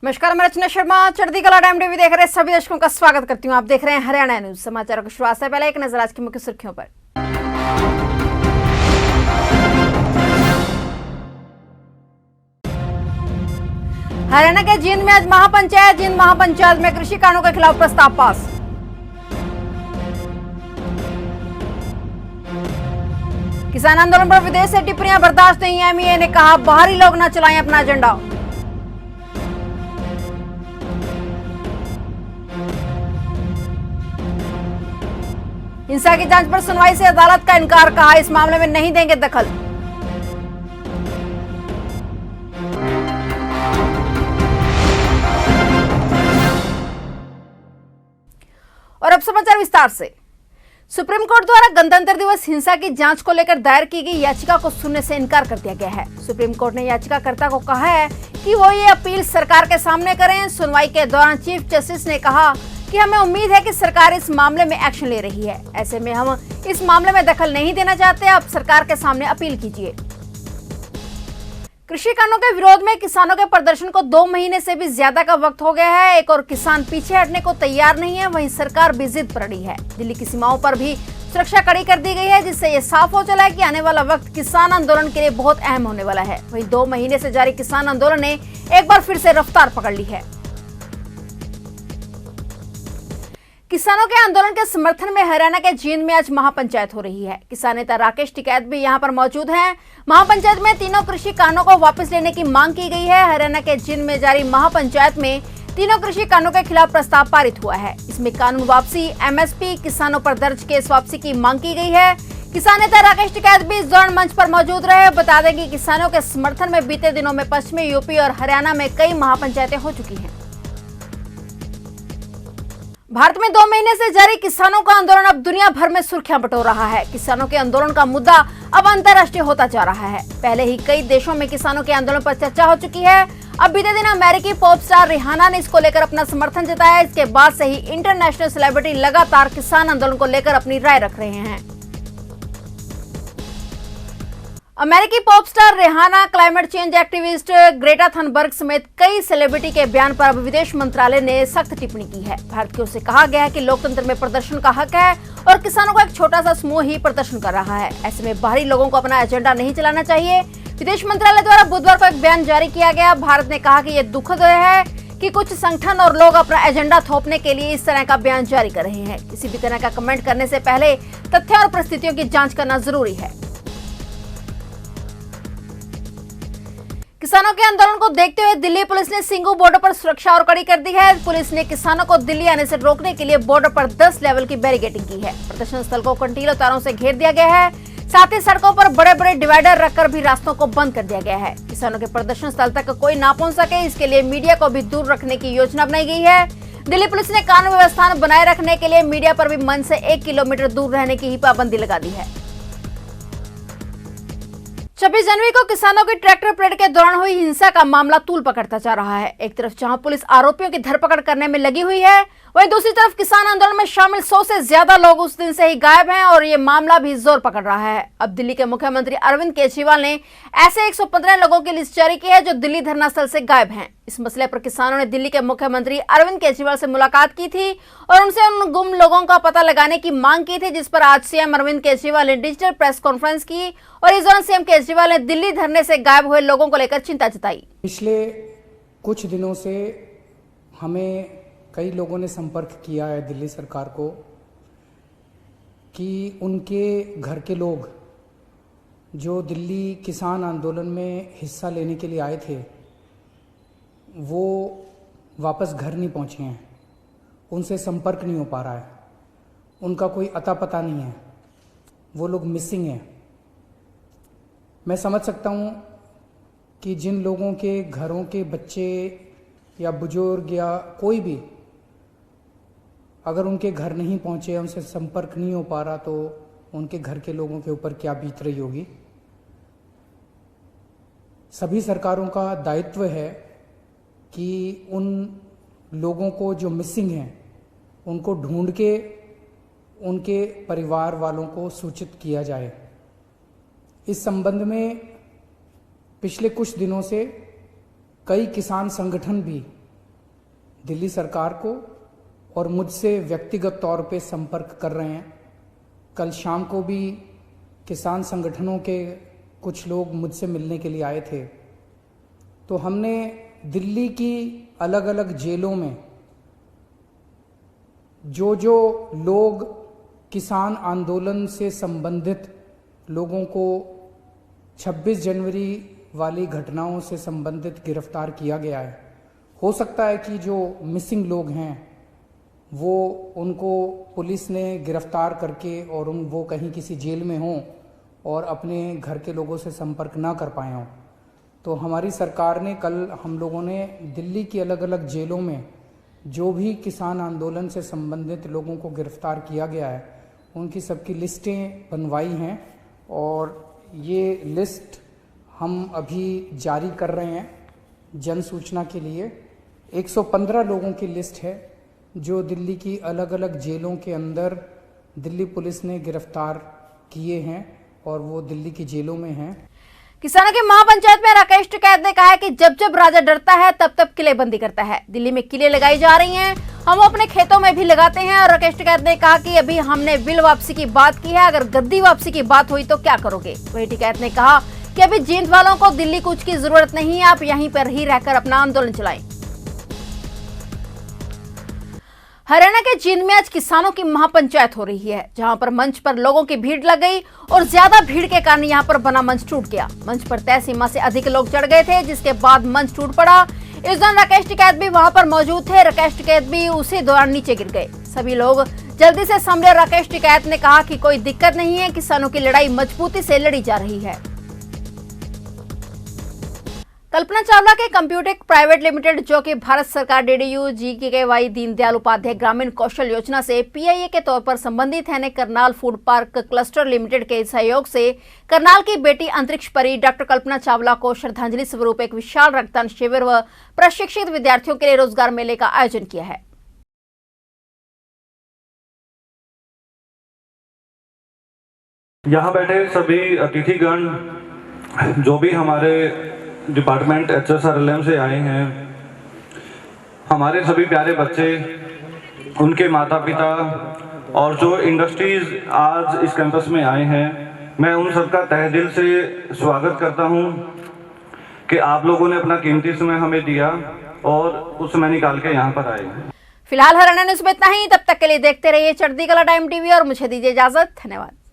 नमस्कार, मैं रचना शर्मा चढ़ती कला टाइम टीवी देख रहे सभी दर्शकों का स्वागत करती हूं। आप देख रहे हैं हरियाणा न्यूज। समाचारों की शुरुआत से पहले एक नजर आज की मुख्य सुर्खियों पर। हरियाणा के जींद में आज महापंचायत। जींद महापंचायत में कृषि कानूनों के खिलाफ प्रस्ताव पास। किसान आंदोलन पर विदेश से टिप्पणियां बर्दाश्त नहीं। एमईए ने कहा बाहरी लोग न चलाएं अपना एजेंडा। हिंसा की जांच पर सुनवाई से अदालत का इनकार। कहा इस मामले में नहीं देंगे दखल। और अब समाचार विस्तार से। सुप्रीम कोर्ट द्वारा गणतंत्र दिवस हिंसा की जांच को लेकर दायर की गई याचिका को सुनने से इनकार कर दिया गया है। सुप्रीम कोर्ट ने याचिकाकर्ता को कहा है कि वो ये अपील सरकार के सामने करें। सुनवाई के दौरान चीफ जस्टिस ने कहा कि हमें उम्मीद है कि सरकार इस मामले में एक्शन ले रही है। ऐसे में हम इस मामले में दखल नहीं देना चाहते। आप सरकार के सामने अपील कीजिए। कृषि कानूनों के विरोध में किसानों के प्रदर्शन को 2 महीने से भी ज्यादा का वक्त हो गया है। एक और किसान पीछे हटने को तैयार नहीं है, वहीं सरकार भी जिद पर अड़ी है। दिल्ली की सीमाओं पर भी सुरक्षा कड़ी कर दी गई है, जिससे ये साफ हो चला है कि आने वाला वक्त किसान आंदोलन के लिए बहुत अहम होने वाला है। वहीं 2 महीने से जारी किसान आंदोलन ने एक बार फिर से रफ्तार पकड़ ली है। किसानों के आंदोलन के समर्थन में हरियाणा के जींद में आज महापंचायत हो रही है। किसान नेता राकेश टिकैत भी यहां पर मौजूद हैं। महापंचायत में तीनों कृषि कानूनों को वापस लेने की मांग की गई है। हरियाणा के जींद में जारी महापंचायत में तीनों कृषि कानूनों के खिलाफ प्रस्ताव पारित हुआ है। इसमें कानून वापसी, एमएसपी, किसानों पर दर्ज केस वापसी की मांग की गई है। किसान नेता राकेश टिकैत भी इस दौरान मंच पर मौजूद रहे। बता दें कि किसानों के समर्थन में बीते दिनों में पश्चिमी यूपी और हरियाणा में कई महापंचायतें हो चुकी हैं। भारत में 2 महीने से जारी किसानों का आंदोलन अब दुनिया भर में सुर्खियां बटोर रहा है। किसानों के आंदोलन का मुद्दा अब अंतर्राष्ट्रीय होता जा रहा है। पहले ही कई देशों में किसानों के आंदोलन पर चर्चा हो चुकी है। अब बीते दिन अमेरिकी पॉप स्टार रिहाना ने इसको लेकर अपना समर्थन जताया। इसके बाद से ही इंटरनेशनल सेलिब्रिटी लगातार किसान आंदोलन को लेकर अपनी राय रख रहे हैं। अमेरिकी pop star Rihanna, climate change activist Greta Thunberg समेत कई सेलिब्रिटी के बयान पर अब विदेश मंत्रालय ने सख्त टिप्पणी की है। भारत की ओर से कहा गया है कि लोकतंत्र में प्रदर्शन का हक है और किसानों का एक छोटा सा समूह ही प्रदर्शन कर रहा है। ऐसे में बाहरी लोगों को अपना एजेंडा नहीं चलाना चाहिए। विदेश मंत्रालय द्वारा बुधवार को एक बयान जारी किया गया। भारत ने कहा कि यह दुखद है कि कुछ संगठन और लोग अपना एजेंडा थोपने के लिए इस तरह का बयान जारी कर रहे हैं। किसी भी तरह का कमेंट करने से पहले तथ्यों और परिस्थितियों की जांच करना जरूरी है। किसानों के आंदोलन को देखते हुए दिल्ली पुलिस ने सिंघू बॉर्डर पर सुरक्षा और कड़ी कर दी है। पुलिस ने किसानों को दिल्ली आने से रोकने के लिए बॉर्डर पर 10 लेवल की बैरिकेडिंग की है। प्रदर्शन स्थल को कंटीले तारों से घेर दिया गया है। साथ ही सड़कों पर बड़े बड़े डिवाइडर रखकर भी रास्तों को बंद कर दिया गया है। किसानों के प्रदर्शन स्थल तक कोई ना पहुंच सके, इसके लिए मीडिया को भी दूर रखने की योजना बनाई गई है। दिल्ली पुलिस ने कानून व्यवस्था बनाए रखने के लिए मीडिया पर भी मंच से 1 किलोमीटर दूर रहने की ही पाबंदी लगा दी है। 26 जनवरी को किसानों की ट्रैक्टर परेड के दौरान हुई हिंसा का मामला तूल पकड़ता जा रहा है। एक तरफ जहां पुलिस आरोपियों की धरपकड़ करने में लगी हुई है, वहीं दूसरी तरफ किसान आंदोलन में शामिल 100 से ज्यादा लोग उस दिन से ही गायब हैं और ये मामला भी जोर पकड़ रहा है। अब दिल्ली के मुख्यमंत्री अरविंद केजरीवाल ने ऐसे 115 लोगों की लिस्ट जारी की है जो दिल्ली धरना स्थल से गायब हैं। इस मसले पर किसानों ने दिल्ली के मुख्यमंत्री अरविंद केजरीवाल से मुलाकात की थी और उनसे उन गुम लोगों का पता लगाने की मांग की थी, जिस पर आज सीएम अरविंद केजरीवाल ने डिजिटल प्रेस कॉन्फ्रेंस की और इस दौरान सीएम केजरीवाल ने दिल्ली धरने से गायब हुए लोगों को लेकर चिंता जताई। पिछले कुछ दिनों से हमें कई लोगों ने संपर्क किया है दिल्ली सरकार को कि उनके घर के लोग जो दिल्ली किसान आंदोलन में हिस्सा लेने के लिए आए थे वो वापस घर नहीं पहुंचे हैं। उनसे संपर्क नहीं हो पा रहा है, उनका कोई अता पता नहीं है, वो लोग मिसिंग हैं। मैं समझ सकता हूं कि जिन लोगों के घरों के बच्चे या बुजुर्ग या कोई भी अगर उनके घर नहीं पहुंचे, उनसे संपर्क नहीं हो पा रहा, तो उनके घर के लोगों के ऊपर क्या बीत रही होगी। सभी सरकारों का दायित्व है कि उन लोगों को जो मिसिंग हैं उनको ढूंढ के उनके परिवार वालों को सूचित किया जाए। इस संबंध में पिछले कुछ दिनों से कई किसान संगठन भी दिल्ली सरकार को और मुझसे व्यक्तिगत तौर पे संपर्क कर रहे हैं। कल शाम को भी किसान संगठनों के कुछ लोग मुझसे मिलने के लिए आए थे। तो हमने दिल्ली की अलग अलग जेलों में जो लोग किसान आंदोलन से संबंधित लोगों को 26 जनवरी वाली घटनाओं से संबंधित गिरफ्तार किया गया है। हो सकता है कि जो मिसिंग लोग हैं वो उनको पुलिस ने गिरफ्तार करके और वो कहीं किसी जेल में हों और अपने घर के लोगों से संपर्क ना कर पाए हों। तो हमारी सरकार ने कल हम लोगों ने दिल्ली की अलग अलग जेलों में जो भी किसान आंदोलन से संबंधित लोगों को गिरफ्तार किया गया है उनकी सबकी लिस्टें बनवाई हैं और ये लिस्ट हम अभी जारी कर रहे हैं जन सूचना के लिए। 115 लोगों की लिस्ट है जो दिल्ली की अलग अलग जेलों के अंदर दिल्ली पुलिस ने गिरफ्तार किए हैं और वो दिल्ली की जेलों में हैं। किसानों की महापंचायत में राकेश टिकैत ने कहा है कि जब जब राजा डरता है तब तब किलेबंदी करता है। दिल्ली में किले लगाई जा रही हैं, हम अपने खेतों में भी लगाते हैं। और राकेश टिकैत ने कहा कि अभी हमने बिल वापसी की बात की है, अगर गद्दी वापसी की बात हुई तो क्या करोगे। वही टिकैत ने कहा कि अभी जींद वालों को दिल्ली कूच की जरूरत नहीं है, आप यहीं पर ही रहकर अपना आंदोलन चलाएं। हरियाणा के जींद में आज किसानों की महापंचायत हो रही है, जहां पर मंच पर लोगों की भीड़ लग गई और ज्यादा भीड़ के कारण यहां पर बना मंच टूट गया। मंच पर तय सीमा से अधिक लोग चढ़ गए थे, जिसके बाद मंच टूट पड़ा। इस दौरान राकेश टिकैत भी वहां पर मौजूद थे। राकेश टिकैत भी उसी दौरान नीचे गिर गए। सभी लोग जल्दी से संभले। राकेश टिकैत ने कहा कि कोई दिक्कत नहीं है, किसानों की लड़ाई मजबूती से लड़ी जा रही है। कल्पना चावला के कंप्यूटेक प्राइवेट लिमिटेड, जो कि भारत सरकार DDU-GKY दीनदयाल उपाध्याय ग्रामीण कौशल योजना से PIA के तौर पर संबंधित है, ने Karnal food park cluster limited के सहयोग से करनाल की बेटी अंतरिक्ष परी डॉक्टर कल्पना चावला को श्रद्धांजलि स्वरूप एक विशाल रक्तदान शिविर व प्रशिक्षित विद्यार्थियों के लिए रोजगार मेले का आयोजन किया है। यहाँ बैठे सभी अतिथिगण जो भी हमारे डिपार्टमेंट HSRLM से आए हैं, हमारे सभी प्यारे बच्चे, उनके माता पिता और जो इंडस्ट्रीज आज इस कैंपस में आए हैं, मैं उन सबका तहे दिल से स्वागत करता हूं कि आप लोगों ने अपना कीमती समय हमें दिया और उस समय निकाल के यहाँ पर आए। फिलहाल हरियाणा न्यूज़ में इतना ही। तब तक के लिए देखते रहिए चढ़ती कला टाइम TV और मुझे दीजिए इजाजत। धन्यवाद।